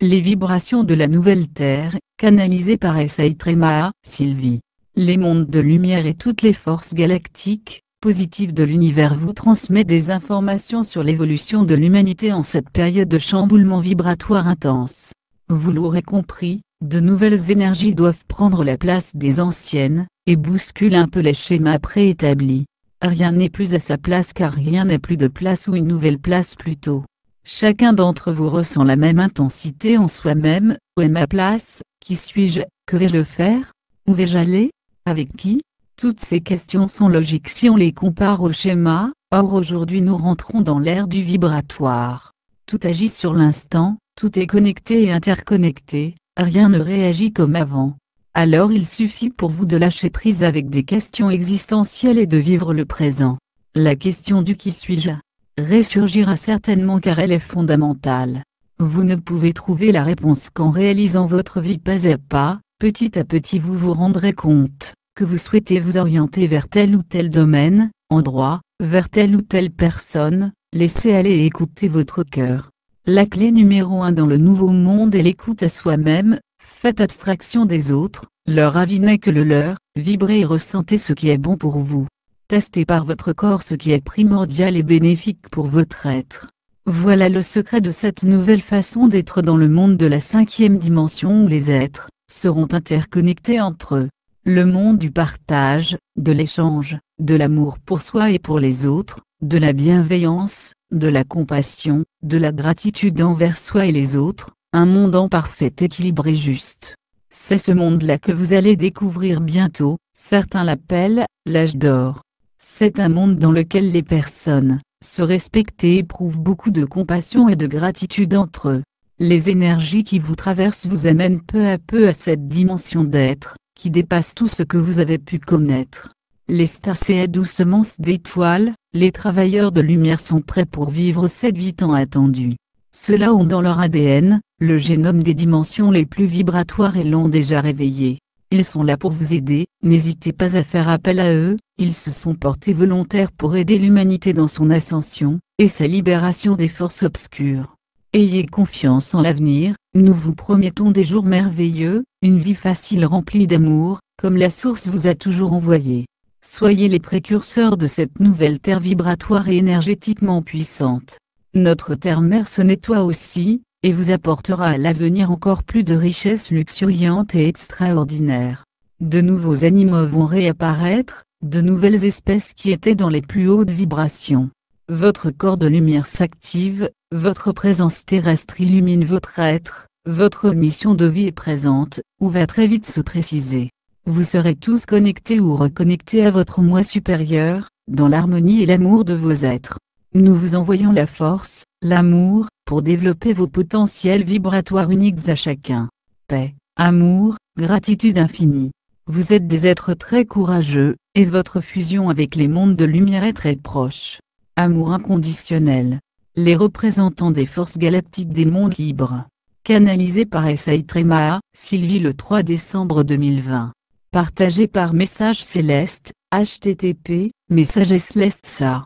Les vibrations de la nouvelle Terre, canalisées par Esaitrema, Sylvie. Les mondes de lumière et toutes les forces galactiques, positives de l'univers vous transmettent des informations sur l'évolution de l'humanité en cette période de chamboulement vibratoire intense. Vous l'aurez compris, de nouvelles énergies doivent prendre la place des anciennes, et bousculent un peu les schémas préétablis. Rien n'est plus à sa place car rien n'a plus de place ou une nouvelle place plutôt. Chacun d'entre vous ressent la même intensité en soi-même. Où est ma place? Qui suis-je? Que vais-je faire? Où vais-je aller? Avec qui? Toutes ces questions sont logiques si on les compare au schéma. Or aujourd'hui nous rentrons dans l'ère du vibratoire. Tout agit sur l'instant, tout est connecté et interconnecté, rien ne réagit comme avant. Alors il suffit pour vous de lâcher prise avec des questions existentielles et de vivre le présent. La question du qui suis-je ressurgira certainement car elle est fondamentale. Vous ne pouvez trouver la réponse qu'en réalisant votre vie pas à pas. Petit à petit vous vous rendrez compte que vous souhaitez vous orienter vers tel ou tel domaine, endroit, vers telle ou telle personne. Laissez aller et écoutez votre cœur. La clé numéro 1 dans le nouveau monde est l'écoute à soi-même. Faites abstraction des autres, leur avis n'est que le leur, vibrez et ressentez ce qui est bon pour vous. Testez par votre corps ce qui est primordial et bénéfique pour votre être. Voilà le secret de cette nouvelle façon d'être dans le monde de la 5e dimension où les êtres seront interconnectés entre eux. Le monde du partage, de l'échange, de l'amour pour soi et pour les autres, de la bienveillance, de la compassion, de la gratitude envers soi et les autres, un monde en parfait équilibre et juste. C'est ce monde-là que vous allez découvrir bientôt, certains l'appellent l'âge d'or. C'est un monde dans lequel les personnes se respectent et éprouvent beaucoup de compassion et de gratitude entre eux. Les énergies qui vous traversent vous amènent peu à peu à cette dimension d'être, qui dépasse tout ce que vous avez pu connaître. Les stars c'est doucement d'étoiles, les travailleurs de lumière sont prêts pour vivre cette vie tant attendue. Ceux-là ont dans leur ADN, le génome des dimensions les plus vibratoires et l'ont déjà réveillé. Ils sont là pour vous aider, n'hésitez pas à faire appel à eux, ils se sont portés volontaires pour aider l'humanité dans son ascension, et sa libération des forces obscures. Ayez confiance en l'avenir, nous vous promettons des jours merveilleux, une vie facile remplie d'amour, comme la source vous a toujours envoyé. Soyez les précurseurs de cette nouvelle terre vibratoire et énergétiquement puissante. Notre terre-mère se nettoie aussi, et vous apportera à l'avenir encore plus de richesses luxuriantes et extraordinaires. De nouveaux animaux vont réapparaître, de nouvelles espèces qui étaient dans les plus hautes vibrations. Votre corps de lumière s'active, votre présence terrestre illumine votre être, votre mission de vie est présente, ou va très vite se préciser. Vous serez tous connectés ou reconnectés à votre moi supérieur, dans l'harmonie et l'amour de vos êtres. Nous vous envoyons la force, l'amour, pour développer vos potentiels vibratoires uniques à chacun. Paix, amour, gratitude infinie. Vous êtes des êtres très courageux, et votre fusion avec les mondes de lumière est très proche. Amour inconditionnel. Les représentants des forces galactiques des mondes libres. Canalisé par Esaitrema, Sylvie le 3 décembre 2020. Partagé par Message Céleste, http://messagesceleste.sa.